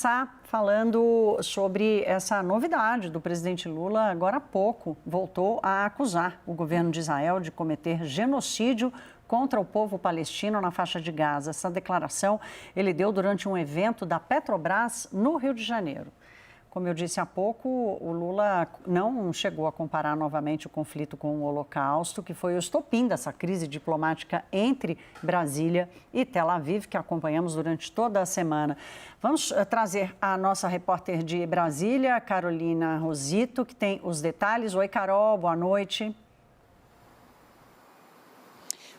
começar falando sobre essa novidade do presidente Lula. Agora há pouco voltou a acusar o governo de Israel de cometer genocídio contra o povo palestino na faixa de Gaza. Essa declaração ele deu durante um evento da Petrobras no Rio de Janeiro. Como eu disse há pouco, o Lula não chegou a comparar novamente o conflito com o Holocausto, que foi o estopim dessa crise diplomática entre Brasília e Tel Aviv, que acompanhamos durante toda a semana. Vamos trazer a nossa repórter de Brasília, Carolina Rosito, que tem os detalhes. Oi, Carol, boa noite.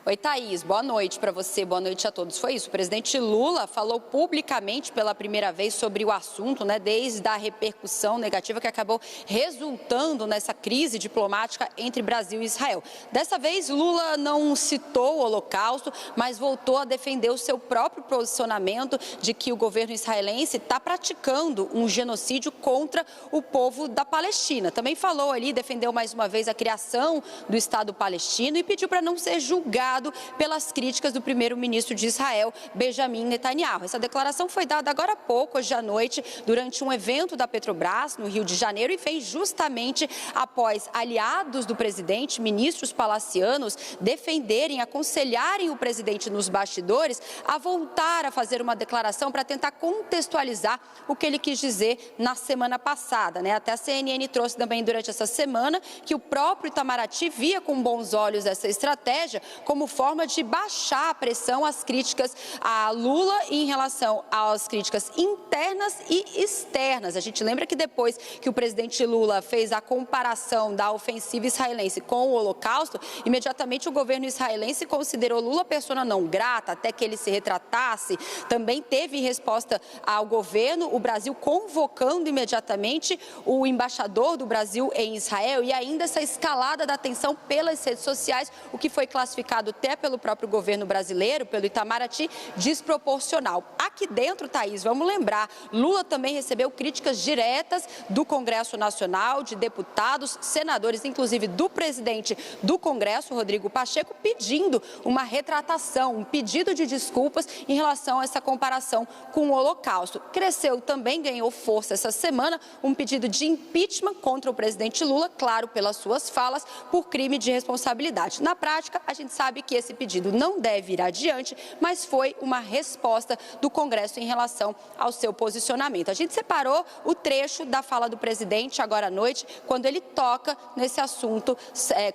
Oi, Thaís, boa noite para você, boa noite a todos. Foi isso, o presidente Lula falou publicamente pela primeira vez sobre o assunto, desde a repercussão negativa que acabou resultando nessa crise diplomática entre Brasil e Israel. Dessa vez, Lula não citou o Holocausto, mas voltou a defender o seu próprio posicionamento de que o governo israelense está praticando um genocídio contra o povo da Palestina. Também falou ali, defendeu mais uma vez a criação do Estado palestino e pediu para não ser julgado pelas críticas do primeiro-ministro de Israel, Benjamin Netanyahu. Essa declaração foi dada agora há pouco, hoje à noite, durante um evento da Petrobras, no Rio de Janeiro, e vem justamente após aliados do presidente, ministros palacianos, defenderem, aconselharem o presidente nos bastidores a voltar a fazer uma declaração para tentar contextualizar o que ele quis dizer na semana passada. Até a CNN trouxe também durante essa semana que o próprio Itamaraty via com bons olhos essa estratégia como forma de baixar a pressão às críticas a Lula em relação às críticas internas e externas. A gente lembra que depois que o presidente Lula fez a comparação da ofensiva israelense com o Holocausto, imediatamente o governo israelense considerou Lula persona não grata, até que ele se retratasse. Também teve em resposta ao governo o Brasil convocando imediatamente o embaixador do Brasil em Israel e ainda essa escalada da tensão pelas redes sociais, o que foi classificado até pelo próprio governo brasileiro, pelo Itamaraty, desproporcional. Aqui dentro, Thaís, vamos lembrar, Lula também recebeu críticas diretas do Congresso Nacional, de deputados, senadores, inclusive do presidente do Congresso, Rodrigo Pacheco, pedindo uma retratação, um pedido de desculpas em relação a essa comparação com o Holocausto. Cresceu também, ganhou força essa semana, um pedido de impeachment contra o presidente Lula, claro, pelas suas falas, por crime de responsabilidade. Na prática, a gente sabe que esse pedido não deve ir adiante, mas foi uma resposta do Congresso em relação ao seu posicionamento. A gente separou o trecho da fala do presidente agora à noite, quando ele toca nesse assunto,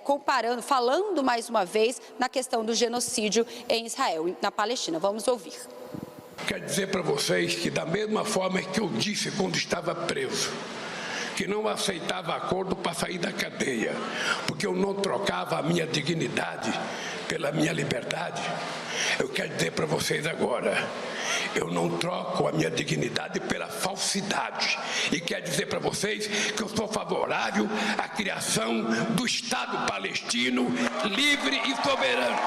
comparando, falando mais uma vez na questão do genocídio em Israel, na Palestina. Vamos ouvir. Quero dizer para vocês que da mesma forma que eu disse quando estava preso, que não aceitava acordo para sair da cadeia, porque eu não trocava a minha dignidade pela minha liberdade. Eu quero dizer para vocês agora, eu não troco a minha dignidade pela falsidade. E quero dizer para vocês que eu sou favorável à criação do Estado palestino livre e soberano.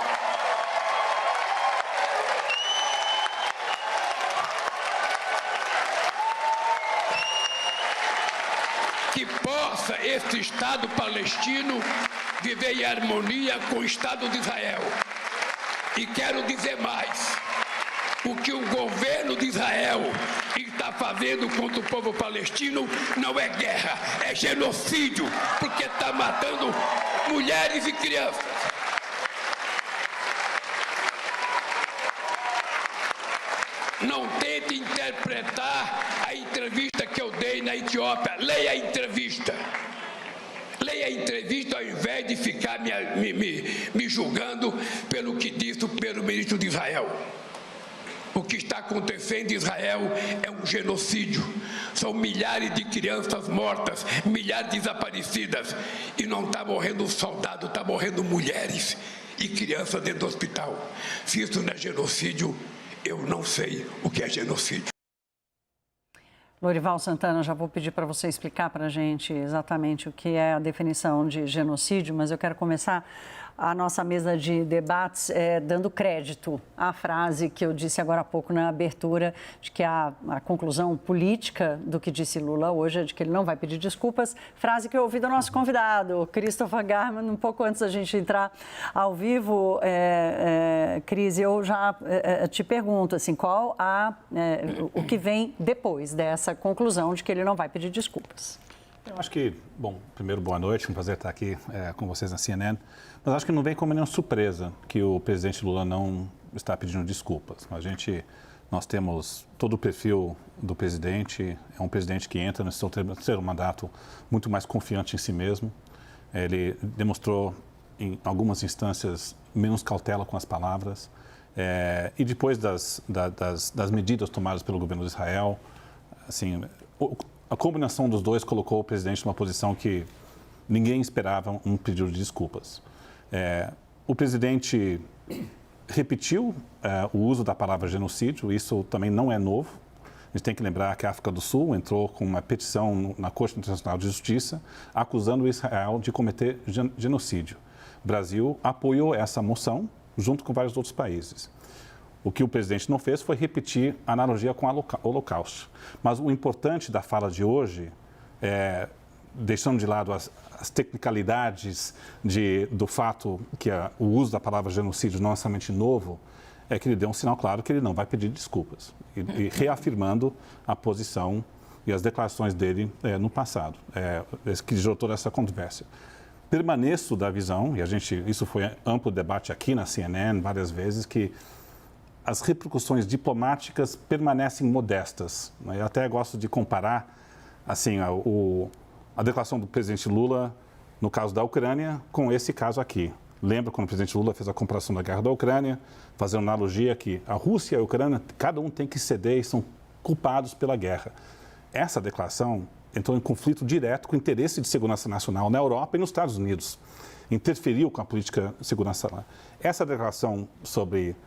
Que possa esse Estado palestino viver em harmonia com o Estado de Israel. E quero dizer mais, o que o governo de Israel está fazendo contra o povo palestino não é guerra, é genocídio, porque está matando mulheres e crianças. Não tente interpretar a entrevista que eu dei na Etiópia. Leia a entrevista. Leia a entrevista ao invés de ficar me julgando pelo que disse o primeiro-ministro de Israel. O que está acontecendo em Israel é um genocídio. São milhares de crianças mortas, milhares desaparecidas. E não está morrendo soldado, está morrendo mulheres e crianças dentro do hospital. Se isso não é genocídio, eu não sei o que é genocídio. Lorival Santana, já vou pedir para você explicar para a gente exatamente o que é a definição de genocídio, mas eu quero começar a nossa mesa de debates dando crédito à frase que eu disse agora há pouco na abertura, de que a conclusão política do que disse Lula hoje é de que ele não vai pedir desculpas. Frase que eu ouvi do nosso convidado, Christopher Garman, um pouco antes da gente entrar ao vivo. Cris, eu já te pergunto, assim, qual o que vem depois dessa conclusão de que ele não vai pedir desculpas? Eu acho que, bom, primeiro, boa noite, um prazer estar aqui com vocês na CNN, mas acho que não vem como nenhuma surpresa que o presidente Lula não está pedindo desculpas. Nós temos todo o perfil do presidente, é um presidente que entra no seu terceiro mandato muito mais confiante em si mesmo. Ele demonstrou, em algumas instâncias, menos cautela com as palavras. E depois das medidas tomadas pelo governo de Israel, assim, a combinação dos dois colocou o presidente numa posição que ninguém esperava um pedido de desculpas. O presidente repetiu o uso da palavra genocídio, isso também não é novo. A gente tem que lembrar que a África do Sul entrou com uma petição na Corte Internacional de Justiça acusando Israel de cometer genocídio. O Brasil apoiou essa moção junto com vários outros países. O que o presidente não fez foi repetir a analogia com o Holocausto. Mas o importante da fala de hoje, deixando de lado as tecnicalidades do fato que o uso da palavra genocídio não é somente novo, é que ele deu um sinal claro que ele não vai pedir desculpas. E reafirmando a posição e as declarações dele no passado, que gerou toda essa controvérsia. Permaneço da visão, e isso foi amplo debate aqui na CNN várias vezes, que as repercussões diplomáticas permanecem modestas. Eu até gosto de comparar assim, a declaração do presidente Lula no caso da Ucrânia com esse caso aqui. Lembra quando o presidente Lula fez a comparação da guerra da Ucrânia, fazendo analogia que a Rússia e a Ucrânia, cada um tem que ceder e são culpados pela guerra. Essa declaração entrou em conflito direto com o interesse de segurança nacional na Europa e nos Estados Unidos. Interferiu com a política de segurança lá. Essa declaração sobre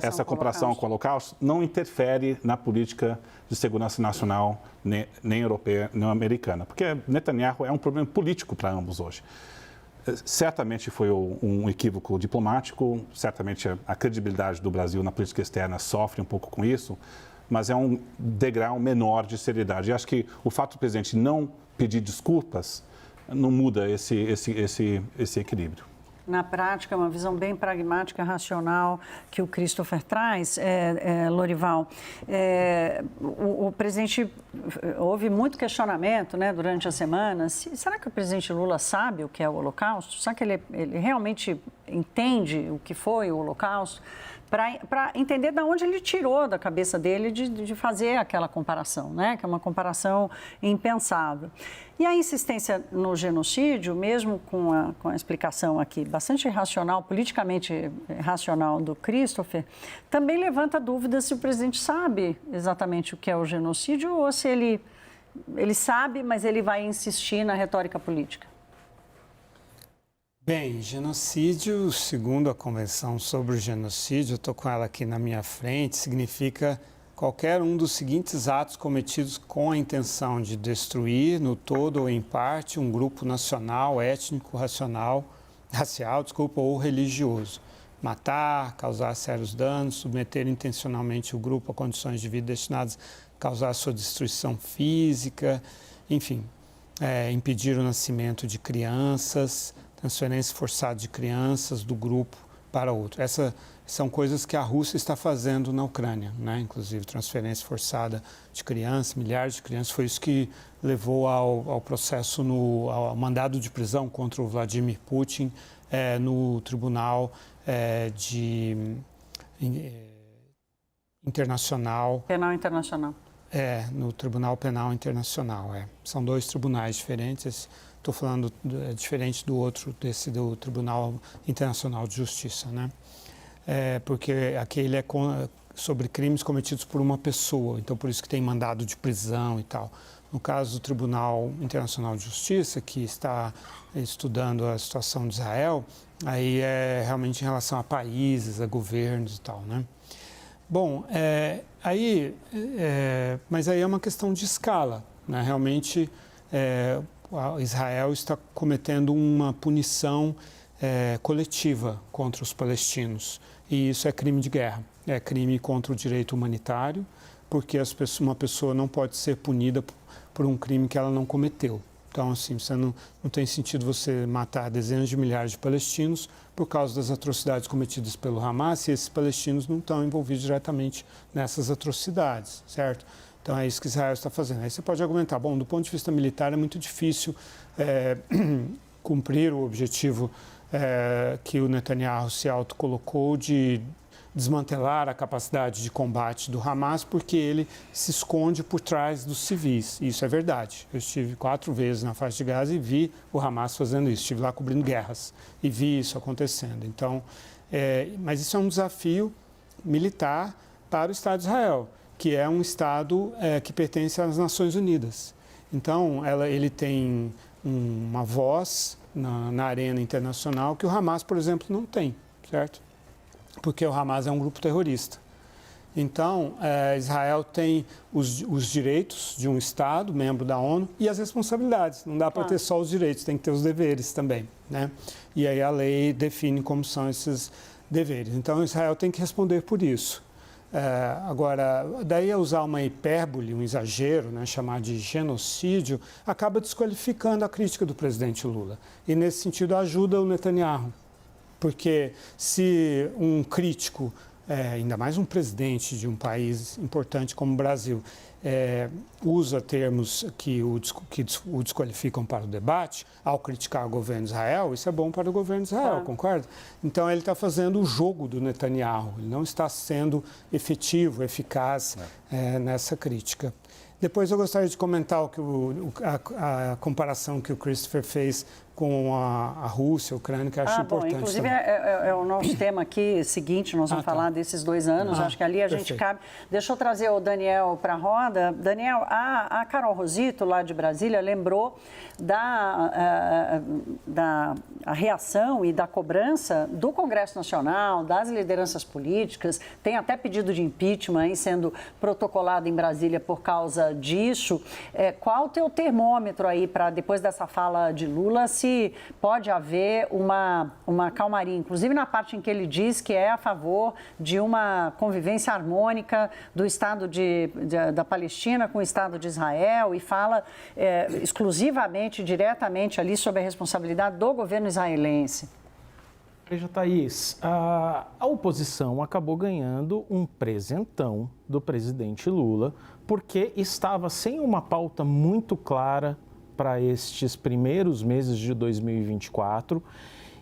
essa comparação com o Holocausto não interfere na política de segurança nacional, nem europeia, nem americana, porque Netanyahu é um problema político para ambos hoje. Certamente foi um equívoco diplomático, certamente a credibilidade do Brasil na política externa sofre um pouco com isso, mas é um degrau menor de seriedade. E acho que o fato do presidente não pedir desculpas não muda esse equilíbrio. Na prática, uma visão bem pragmática, racional que o Christopher traz, Lorival. O presidente, houve muito questionamento, né, durante a semana. Será que o presidente Lula sabe o que é o Holocausto? Será que ele realmente entende o que foi o Holocausto? Para entender de onde ele tirou da cabeça dele de fazer aquela comparação, né? Que é uma comparação impensável. E a insistência no genocídio, mesmo com a explicação aqui bastante racional, politicamente racional do Christopher, também levanta dúvidas se o presidente sabe exatamente o que é o genocídio ou se ele sabe, mas ele vai insistir na retórica política. Bem, genocídio, segundo a Convenção sobre o Genocídio, estou com ela aqui na minha frente, significa qualquer um dos seguintes atos cometidos com a intenção de destruir, no todo ou em parte, um grupo nacional, étnico, racial, ou religioso. Matar, causar sérios danos, submeter intencionalmente o grupo a condições de vida destinadas a causar sua destruição física, enfim, impedir o nascimento de crianças, transferência forçada de crianças do grupo para outro. Essas são coisas que a Rússia está fazendo na Ucrânia, né? Inclusive transferência forçada de crianças, milhares de crianças. Foi isso que levou ao processo, ao mandado de prisão contra o Vladimir Putin no Tribunal Internacional. Penal Internacional. No Tribunal Penal Internacional. São dois tribunais diferentes. Estou falando diferente do Tribunal Internacional de Justiça, né? Porque aquele é sobre crimes cometidos por uma pessoa, então por isso que tem mandado de prisão e tal. No caso do Tribunal Internacional de Justiça, que está estudando a situação de Israel, aí é realmente em relação a países, a governos e tal, né? Bom, mas aí é uma questão de escala, né? Realmente, Israel está cometendo uma punição coletiva contra os palestinos. E isso é crime de guerra, é crime contra o direito humanitário, porque uma pessoa não pode ser punida por um crime que ela não cometeu. Então, assim, não tem sentido você matar dezenas de milhares de palestinos por causa das atrocidades cometidas pelo Hamas, e esses palestinos não estão envolvidos diretamente nessas atrocidades, certo? Então, é isso que Israel está fazendo. Aí você pode argumentar, bom, do ponto de vista militar é muito difícil cumprir o objetivo que o Netanyahu se autocolocou de desmantelar a capacidade de combate do Hamas, porque ele se esconde por trás dos civis. Isso é verdade. Eu estive 4 vezes na faixa de Gaza e vi o Hamas fazendo isso. Estive lá cobrindo guerras e vi isso acontecendo. Então, mas isso é um desafio militar para o Estado de Israel, que é um Estado que pertence às Nações Unidas. Então, ele tem uma voz na arena internacional que o Hamas, por exemplo, não tem, certo? Porque o Hamas é um grupo terrorista. Então, Israel tem os direitos de um Estado, membro da ONU, e as responsabilidades. Não dá para ter só os direitos, tem que ter os deveres também, né? E aí a lei define como são esses deveres. Então, Israel tem que responder por isso. Agora, daí usar uma hipérbole, um exagero, né, chamar de genocídio, acaba desqualificando a crítica do presidente Lula. E, nesse sentido, ajuda o Netanyahu. Porque se um crítico, ainda mais um presidente de um país importante como o Brasil, usa termos que o desqualificam para o debate, ao criticar o governo de Israel, isso é bom para o governo de Israel, concorda? Então, ele está fazendo o jogo do Netanyahu, ele não está sendo efetivo, eficaz nessa crítica. Depois, eu gostaria de comentar a comparação que o Christopher fez com a Rússia, a Ucrânia, que eu acho importante. Inclusive, é o nosso tema aqui seguinte, nós vamos falar desses 2 anos, acho que ali a gente cabe. Deixa eu trazer o Daniel para a roda. Daniel, a Carol Rosito, lá de Brasília, lembrou da reação e da cobrança do Congresso Nacional, das lideranças políticas, tem até pedido de impeachment aí sendo protocolado em Brasília por causa disso. Qual o teu termômetro aí para, depois dessa fala de Lula, se pode haver uma calmaria, inclusive na parte em que ele diz que é a favor de uma convivência harmônica do Estado da Palestina com o Estado de Israel e fala exclusivamente, diretamente ali sobre a responsabilidade do governo israelense? Veja, Thaís, a oposição acabou ganhando um presentão do presidente Lula porque estava sem uma pauta muito clara para estes primeiros meses de 2024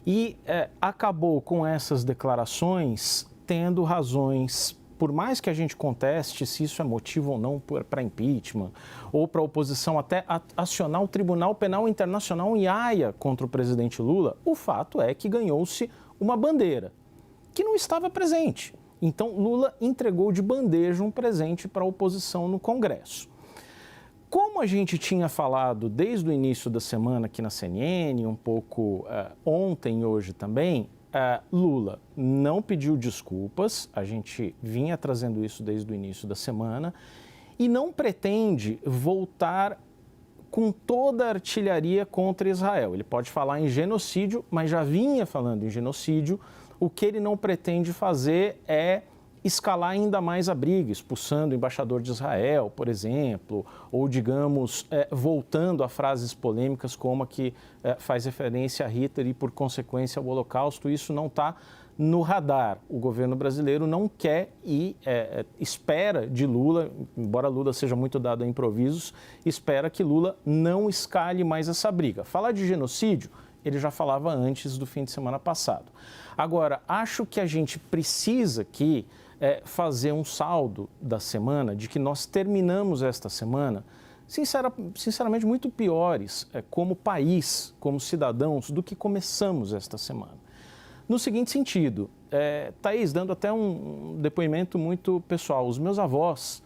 e acabou com essas declarações tendo razões, por mais que a gente conteste se isso é motivo ou não para impeachment, ou para a oposição até acionar o Tribunal Penal Internacional em Haia contra o presidente Lula, o fato é que ganhou-se uma bandeira que não estava presente. Então, Lula entregou de bandeja um presente para a oposição no Congresso. Como a gente tinha falado desde o início da semana aqui na CNN, um pouco ontem e hoje também, Lula não pediu desculpas, a gente vinha trazendo isso desde o início da semana, e não pretende voltar com toda a artilharia contra Israel. Ele pode falar em genocídio, mas já vinha falando em genocídio. O que ele não pretende fazer é escalar ainda mais a briga, expulsando o embaixador de Israel, por exemplo, ou, digamos, voltando a frases polêmicas como a que faz referência a Hitler e, por consequência, ao Holocausto. Isso não está no radar. O governo brasileiro não quer e espera de Lula, embora Lula seja muito dado a improvisos, espera que Lula não escale mais essa briga. Falar de genocídio, ele já falava antes do fim de semana passado. Agora, acho que a gente precisa aqui fazer um saldo da semana, de que nós terminamos esta semana, sinceramente, muito piores como país, como cidadãos, do que começamos esta semana. No seguinte sentido, Thaís, dando até um depoimento muito pessoal, os meus avós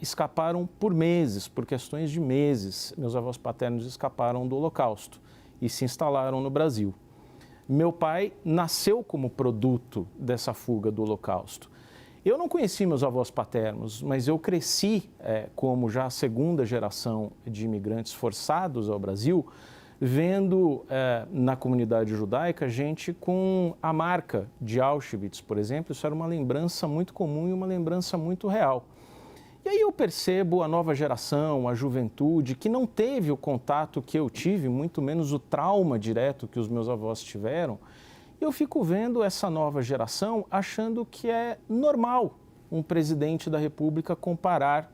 escaparam por meses, por questões de meses, meus avós paternos escaparam do Holocausto e se instalaram no Brasil. Meu pai nasceu como produto dessa fuga do Holocausto. Eu não conheci meus avós paternos, mas eu cresci como já a segunda geração de imigrantes forçados ao Brasil, vendo na comunidade judaica gente com a marca de Auschwitz, por exemplo. Isso era uma lembrança muito comum e uma lembrança muito real. E aí eu percebo a nova geração, a juventude, que não teve o contato que eu tive, muito menos o trauma direto que os meus avós tiveram. Eu fico vendo essa nova geração achando que é normal um presidente da República comparar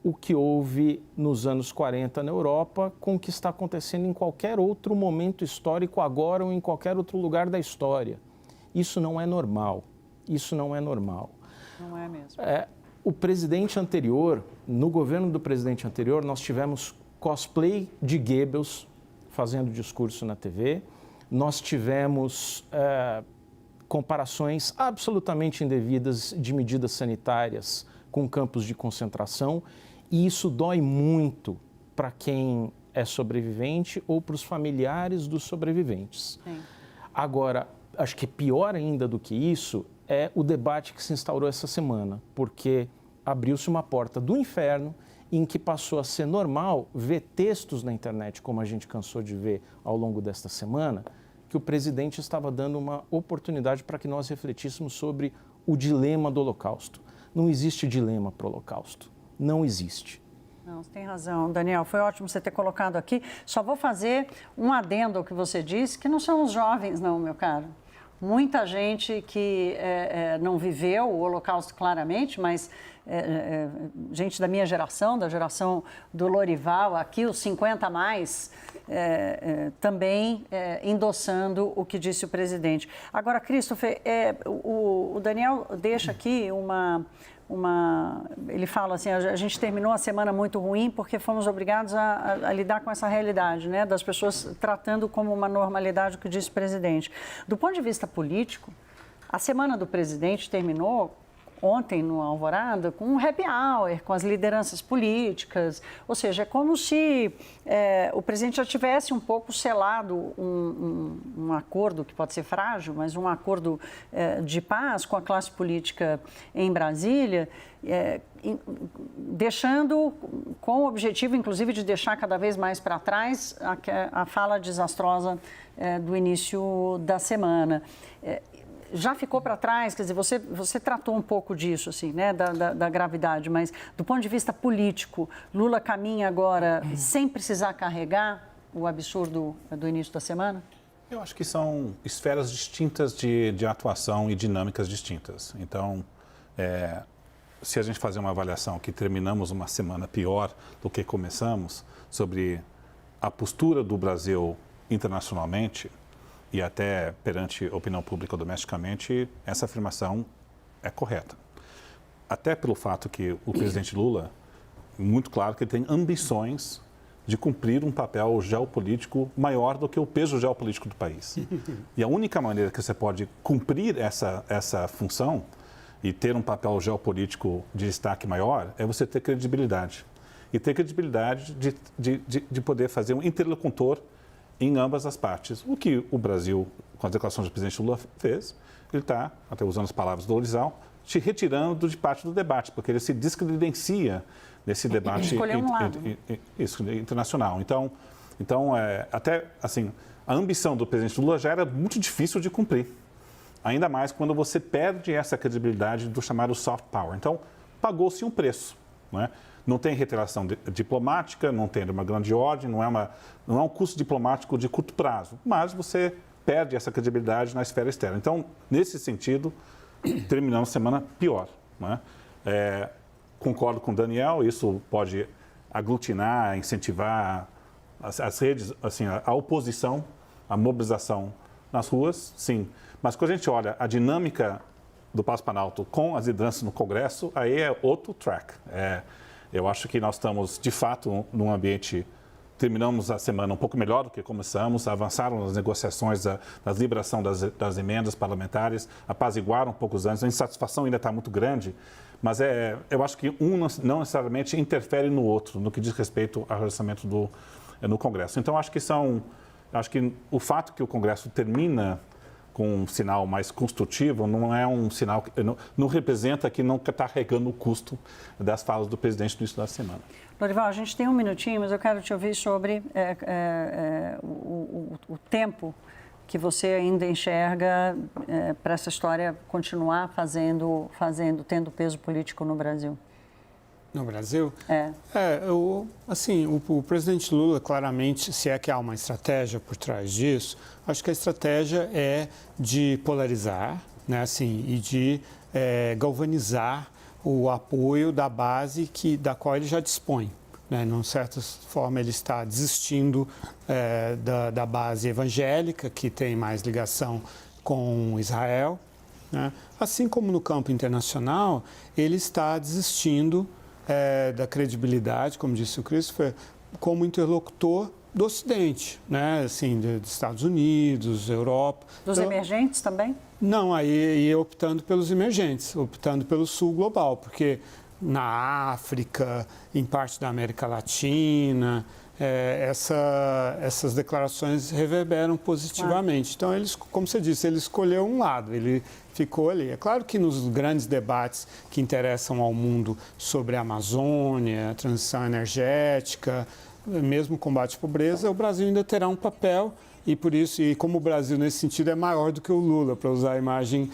o que houve nos anos 40 na Europa com o que está acontecendo em qualquer outro momento histórico agora ou em qualquer outro lugar da história. Isso não é normal. Isso não é normal. Não é mesmo. O presidente anterior, no governo do presidente anterior, nós tivemos cosplay de Goebbels fazendo discurso na TV. Nós tivemos comparações absolutamente indevidas de medidas sanitárias com campos de concentração, e isso dói muito para quem é sobrevivente ou para os familiares dos sobreviventes. Sim. Agora, acho que pior ainda do que isso é o debate que se instaurou essa semana, porque abriu-se uma porta do inferno em que passou a ser normal ver textos na internet, como a gente cansou de ver ao longo desta semana, que o presidente estava dando uma oportunidade para que nós refletíssemos sobre o dilema do Holocausto. Não existe dilema para o Holocausto. Não existe. Não, você tem razão, Daniel. Foi ótimo você ter colocado aqui. Só vou fazer um adendo ao que você disse, que não são os jovens, não, meu caro. Muita gente que não viveu o Holocausto claramente, mas gente da minha geração, da geração do Lorival, aqui os 50 a mais, também endossando o que disse o presidente. Agora, Christopher, o Daniel deixa aqui ele fala assim, a gente terminou a semana muito ruim porque fomos obrigados a lidar com essa realidade, né, das pessoas tratando como uma normalidade o que disse o presidente. Do ponto de vista político, a semana do presidente terminou ontem no Alvorada com um happy hour, com as lideranças políticas, ou seja, é como se o presidente já tivesse um pouco selado um acordo, que pode ser frágil, mas um acordo de paz com a classe política em Brasília, deixando com o objetivo, inclusive, de deixar cada vez mais para trás a fala desastrosa do início da semana. Já ficou para trás, quer dizer, você tratou um pouco disso, assim, né, da gravidade, mas do ponto de vista político, Lula caminha agora sem precisar carregar o absurdo do início da semana? Eu acho que são esferas distintas de atuação e dinâmicas distintas. Então, se a gente fazer uma avaliação que terminamos uma semana pior do que começamos, sobre a postura do Brasil internacionalmente, e até perante a opinião pública domesticamente, essa afirmação é correta. Até pelo fato que o presidente Lula, muito claro que ele tem ambições de cumprir um papel geopolítico maior do que o peso geopolítico do país. E a única maneira que você pode cumprir essa função e ter um papel geopolítico de destaque maior é você ter credibilidade. E ter credibilidade de poder fazer um interlocutor em ambas as partes. O que o Brasil, com as declarações do presidente Lula, fez, ele está, até usando as palavras do Lorizal, te retirando de parte do debate, porque ele se descredencia nesse debate internacional. Então até assim, a ambição do presidente Lula já era muito difícil de cumprir, ainda mais quando você perde essa credibilidade do chamado soft power. Então, pagou-se um preço, não é? Não tem reiteração diplomática, não tem uma grande ordem, não é um custo diplomático de curto prazo, mas você perde essa credibilidade na esfera externa. Então, nesse sentido, terminamos a semana pior. Não é? Concordo com o Daniel, isso pode aglutinar, incentivar as redes, assim, a oposição, a mobilização nas ruas, sim. Mas quando a gente olha a dinâmica do Palácio Planalto com as lideranças no Congresso, aí é outro track. Eu acho que nós estamos, de fato, num ambiente... Terminamos a semana um pouco melhor do que começamos, avançaram as negociações da liberação das emendas parlamentares, apaziguaram um pouco os ânimos, a insatisfação ainda está muito grande, mas eu acho que um não necessariamente interfere no outro, no que diz respeito ao orçamento no Congresso. Então, acho que o fato que o Congresso termina com um sinal mais construtivo, não é um sinal que não representa que não está carregando o custo das falas do presidente no início da semana. Lorival, a gente tem um minutinho, mas eu quero te ouvir sobre o tempo que você ainda enxerga para essa história continuar tendo peso político no Brasil. No Brasil? O presidente Lula, claramente, se é que há uma estratégia por trás disso, acho que a estratégia é de polarizar, né, assim, e de galvanizar o apoio da base da qual ele já dispõe. Né? De certa forma, ele está desistindo da base evangélica, que tem mais ligação com Israel. Né? Assim como no campo internacional, ele está desistindo da credibilidade, como disse o Christopher, como interlocutor do Ocidente, né? Assim, dos Estados Unidos, Europa. Dos emergentes também? Não, aí optando pelos emergentes, optando pelo sul global, porque na África, em parte da América Latina, essas declarações reverberam positivamente. Então, como você disse, ele escolheu um lado, ele ficou ali. É claro que nos grandes debates que interessam ao mundo sobre a Amazônia, a transição energética, mesmo o combate à pobreza, o Brasil ainda terá um papel. E por isso, e como o Brasil nesse sentido é maior do que o Lula, para usar a imagem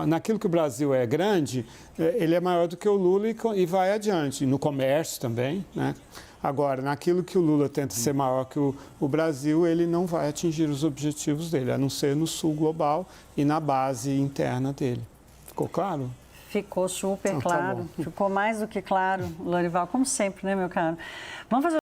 naquilo que o Brasil é grande, ele é maior do que o Lula e vai adiante, no comércio também, né? Agora, naquilo que o Lula tenta ser maior que o Brasil, ele não vai atingir os objetivos dele, a não ser no sul global e na base interna dele. Ficou claro? Ficou super claro, ficou mais do que claro, Lorival, como sempre, né, meu caro? Vamos fazer